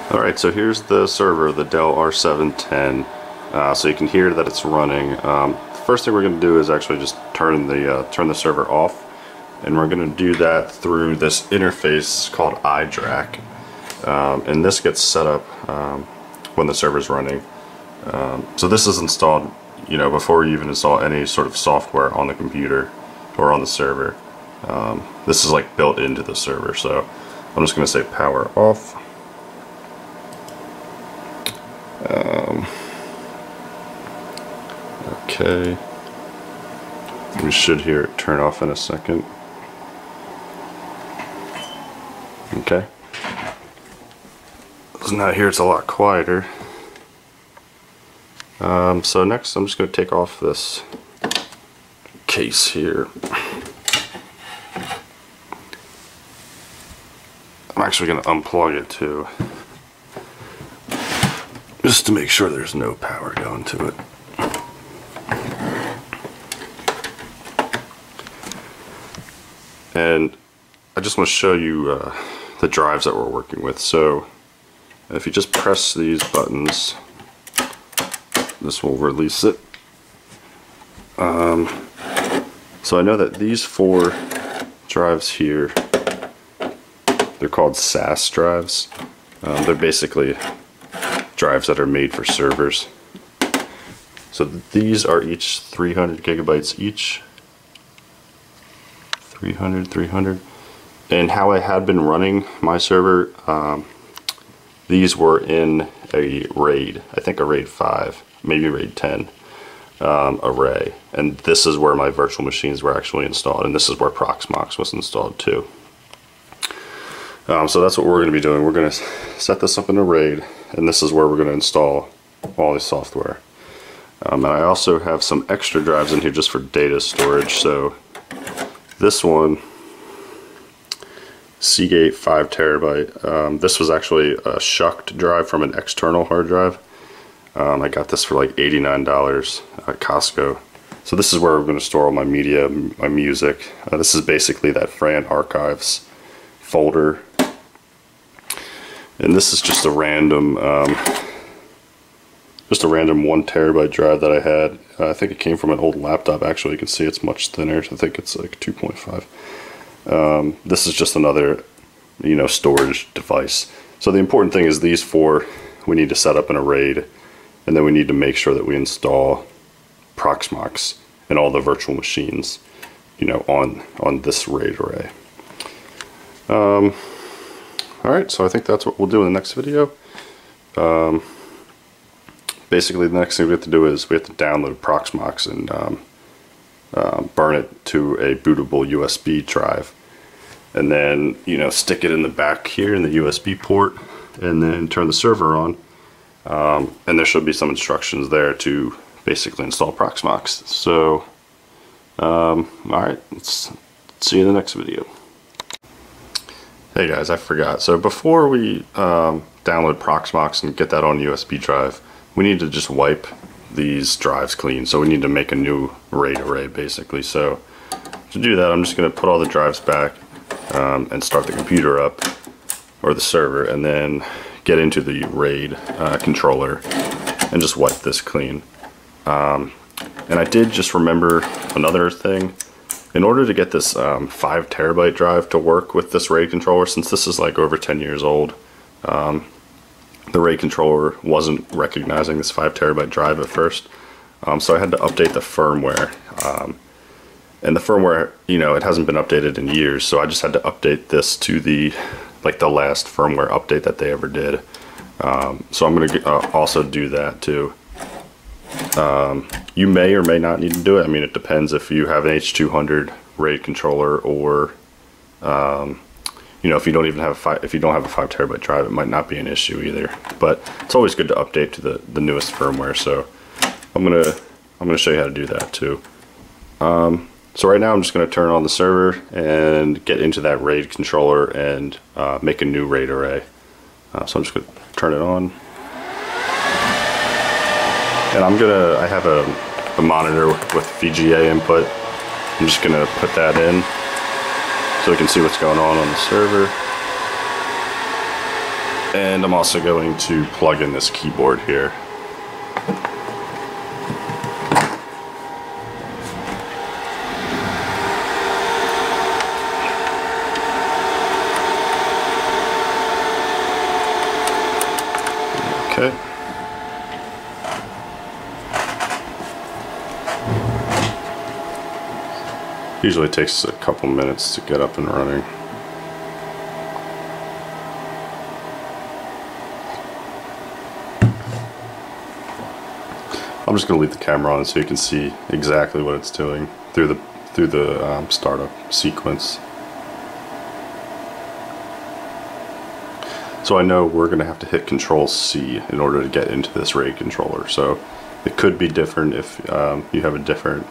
Alright, so here's the server, the Dell R710. So you can hear that it's running. The first thing we're going to do is actually just turn the server off, and we're going to do that through this interface called iDRAC. And this gets set up when the server's running. So this is installed, before you even install any sort of software on the computer or on the server. This is like built into the server. So I'm just going to say power off. Okay, we should hear it turn off in a second. Okay, so now here it's a lot quieter. So next I'm just going to take off this case here. I'm actually going to unplug it too, just to make sure there's no power going to it. And I just want to show you the drives that we're working with. So if you just press these buttons, this will release it. So I know that these 4 drives here, they're called Sas Drives. They're basically drives that are made for servers. So these are each 300 gigabytes each. 300. And how I had been running my server, these were in a RAID, I think a RAID 5, maybe RAID 10 array. And this is where my virtual machines were actually installed, and this is where Proxmox was installed too. So that's what we're going to be doing. We're going to set this up in a RAID, and this is where we're going to install all the software. And I also have some extra drives in here just for data storage. So this one, Seagate 5 terabyte. This was actually a shucked drive from an external hard drive. I got this for like $89 at Costco. So this is where we're going to store all my media, my music. This is basically that Fran Archives folder. And this is just a random 1 terabyte drive that I had. I think it came from an old laptop. Actually, you can see it's much thinner. I think it's like 2.5. This is just another, storage device. So the important thing is these 4 we need to set up in a RAID, and then we need to make sure that we install Proxmox and all the virtual machines, on this RAID array. Alright, so I think that's what we'll do in the next video. Basically, the next thing we have to do is we have to download Proxmox and burn it to a bootable USB drive, and then stick it in the back here in the USB port, and then turn the server on. And there should be some instructions there to basically install Proxmox. So, alright, let's see you in the next video. Hey guys, I forgot. So before we download Proxmox and get that on USB drive, we need to just wipe these drives clean. So we need to make a new RAID array basically. So to do that, I'm just going to put all the drives back and start the computer up, or the server, and then get into the RAID controller and just wipe this clean. And I did just remember another thing. In order to get this 5 terabyte drive to work with this RAID controller, since this is like over 10 years old, the RAID controller wasn't recognizing this 5 terabyte drive at first. So I had to update the firmware. And the firmware, it hasn't been updated in years, so I just had to update this to the last firmware update that they ever did. So I'm going to also do that too. You may or may not need to do it. I mean, it depends if you have an H200 RAID controller, or if you don't have a 5 terabyte drive, it might not be an issue either. But it's always good to update to the newest firmware. So I'm gonna show you how to do that too. So right now I'm just going to turn on the server and get into that RAID controller and make a new RAID array. So I'm just going to turn it on. And I have a monitor with VGA input. I'm just going to put that in so we can see what's going on the server. And I'm also going to plug in this keyboard here. Okay. Usually takes a couple minutes to get up and running. I'm just going to leave the camera on so you can see exactly what it's doing through the startup sequence. So I know we're going to have to hit Control C in order to get into this RAID controller. So it could be different if you have a different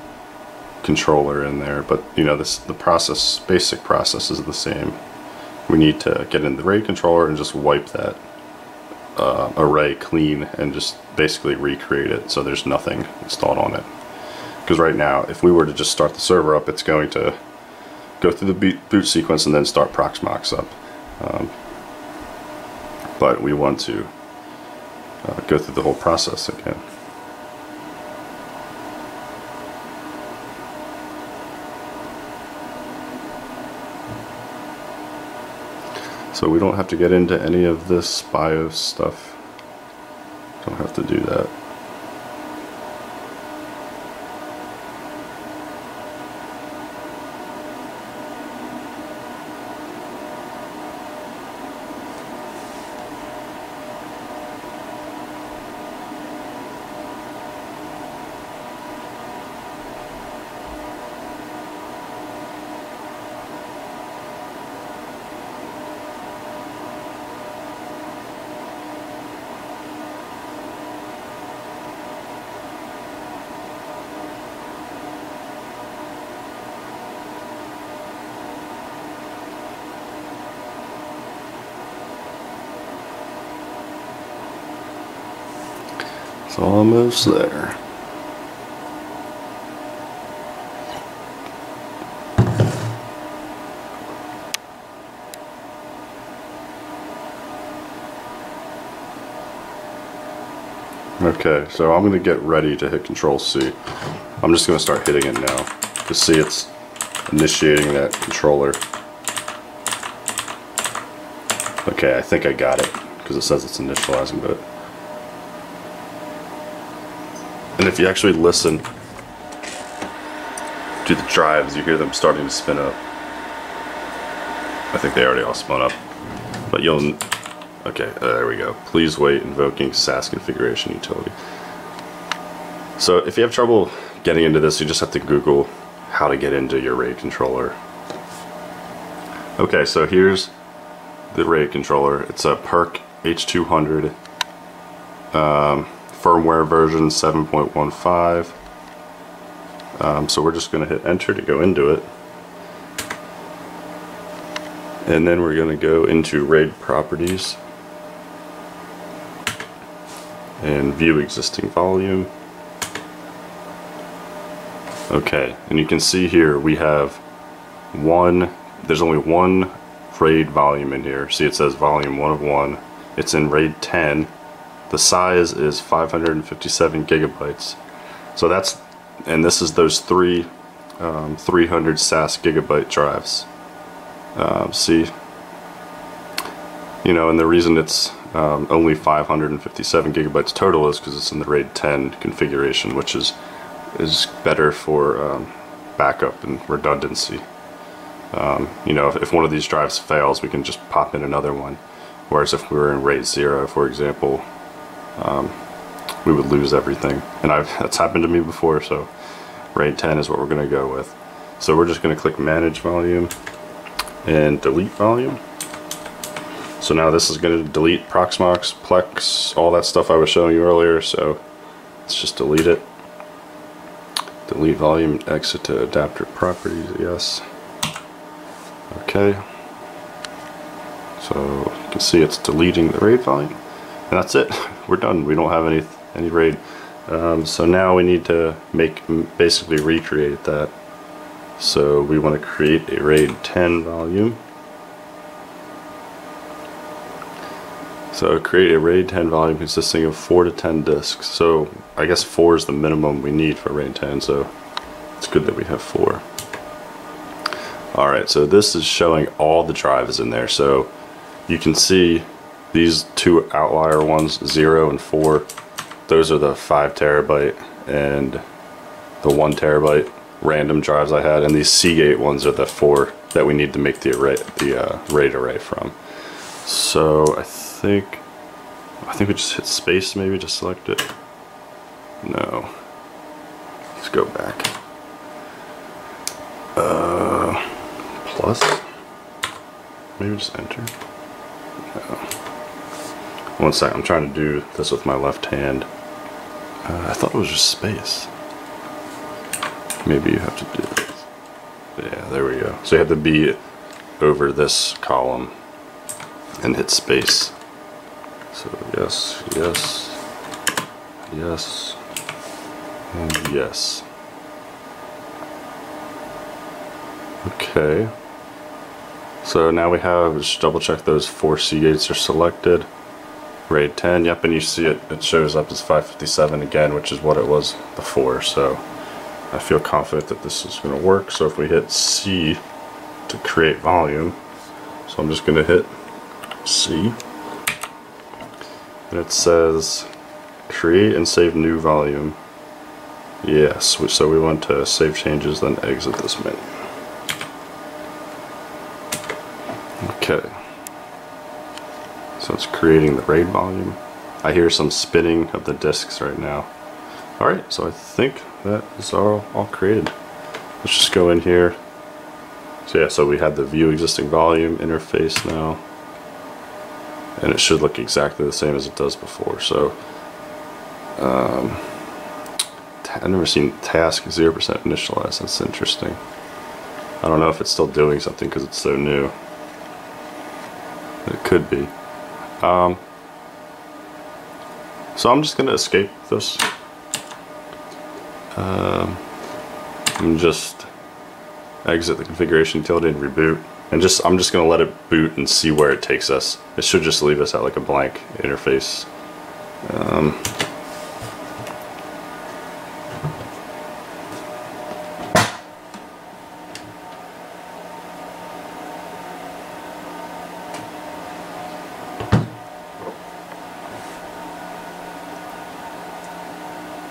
controller in there, but you know, the basic process is the same. We need to get in the RAID controller and just wipe that array clean and just basically recreate it so there's nothing installed on it. Because right now, if we were to just start the server up, it's going to go through the boot sequence and then start Proxmox up. But we want to go through the whole process again. So we don't have to get into any of this BIOS stuff. Don't have to do that. It's almost there. Okay, so I'm going to get ready to hit Control C. I'm just going to start hitting it now to see it's initiating that controller. Okay, I think I got it because it says it's initializing, but and if you actually listen to the drives, you hear them starting to spin up. I think they already all spun up, but you'll. Okay, there we go. Please wait, invoking SAS configuration utility. So if you have trouble getting into this, you just have to Google how to get into your RAID controller. Okay, so here's the RAID controller. It's a PERC H200 firmware version 7.15. So we're just going to hit enter to go into it. And then we're going to go into RAID properties and view existing volume. Okay, and you can see here we have there's only one RAID volume in here. See, it says volume 1 of 1. It's in RAID 10. The size is 557 gigabytes. So that's, and this is those three 300 SAS gigabyte drives. See, you know, and the reason it's only 557 gigabytes total is because it's in the RAID 10 configuration, which is better for backup and redundancy. You know, if one of these drives fails, we can just pop in another one. Whereas if we were in RAID 0, for example, we would lose everything. And that's happened to me before, so RAID 10 is what we're going to go with. So we're just going to click Manage Volume and Delete Volume. So now this is going to delete Proxmox, Plex, all that stuff I was showing you earlier, so let's just delete it. Delete volume, exit to adapter properties, yes. Okay. So you can see it's deleting the RAID volume. And that's it. We're done. We don't have any RAID. So now we need to basically recreate that. So we want to create a RAID 10 volume. So create a RAID 10 volume consisting of 4 to 10 disks. So I guess 4 is the minimum we need for RAID 10, so it's good that we have 4. Alright, so this is showing all the drives in there. So you can see these two outlier ones, 0 and 4. Those are the 5 terabyte and the 1 terabyte random drives I had, and these Seagate ones are the 4 that we need to make the array, RAID array from. So I think we just hit space maybe to select it. No. Let's go back. Plus? Maybe just enter. No. One sec, I'm trying to do this with my left hand. I thought it was just space. Maybe you have to do this. Yeah, there we go. So you have to be over this column and hit space. So yes, yes, yes, and yes. Okay. So now we have, just double check those 4 Seagates are selected. RAID 10, yep, and you see it shows up as 557 again, which is what it was before. So I feel confident that this is going to work. So if we hit C to create volume, so I'm just going to hit C, and it says create and save new volume. Yes, so we want to save changes, then exit this menu. Okay, so it's creating the RAID volume. I hear some spinning of the disks right now. Alright, so I think that is all created. Let's just go in here. So yeah, so we have the view existing volume interface now, and it should look exactly the same as it does before. So I've never seen task 0% initialized. That's interesting. I don't know if it's still doing something because it's so new. It could be. So I'm just going to escape this. And just exit the configuration utility and reboot. And I'm just going to let it boot and see where it takes us. It should just leave us at like a blank interface.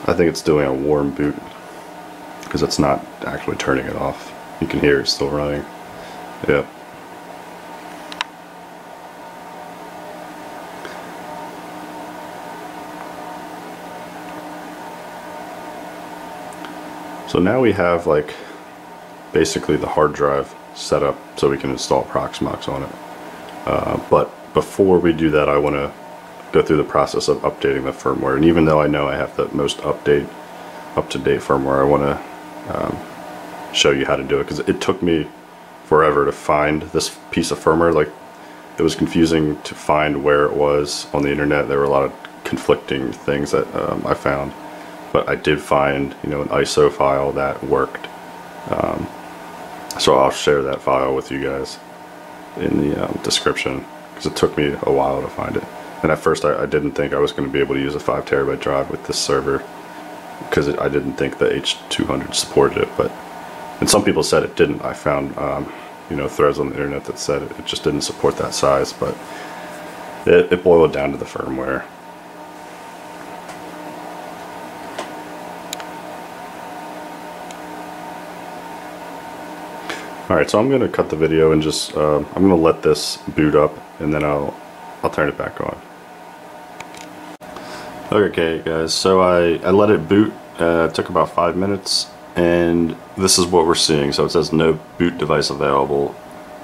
I think it's doing a warm boot because it's not actually turning it off. You can hear it still running. Yep. So now we have like basically the hard drive set up so we can install Proxmox on it. But before we do that, I want to go through the process of updating the firmware. And even though I know I have the most up-to-date firmware, I want to show you how to do it, because it took me forever to find this piece of firmware. Like, it was confusing to find where it was on the internet. There were a lot of conflicting things that I found, but I did find, you know, an ISO file that worked. So I'll share that file with you guys in the description, because it took me a while to find it. And at first I didn't think I was going to be able to use a 5 terabyte drive with this server, because I didn't think the H200 supported it. And some people said it didn't. I found you know, threads on the internet that said it just didn't support that size, but it boiled down to the firmware. Alright, so I'm going to cut the video and just I'm going to let this boot up, and then I'll turn it back on. Okay guys, so I let it boot. It took about 5 minutes, and this is what we're seeing. So it says no boot device available.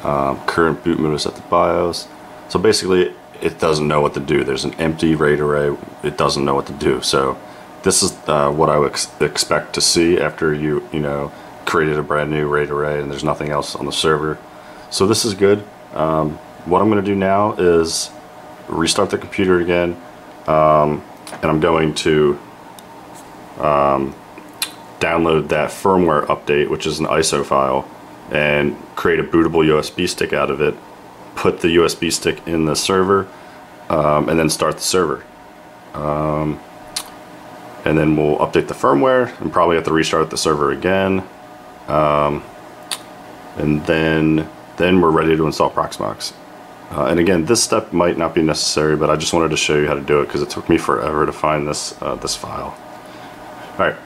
Current boot mode is set to BIOS. So basically it doesn't know what to do. There's an empty RAID array. It doesn't know what to do. So this is what I would expect to see after you know, created a brand new RAID array and there's nothing else on the server. So this is good. What I'm going to do now is restart the computer again, and I'm going to download that firmware update, which is an ISO file, and create a bootable USB stick out of it, put the USB stick in the server, and then start the server. And then we'll update the firmware and probably have to restart the server again. And then we're ready to install Proxmox. And again, this step might not be necessary, but I just wanted to show you how to do it because it took me forever to find this, this file. All right.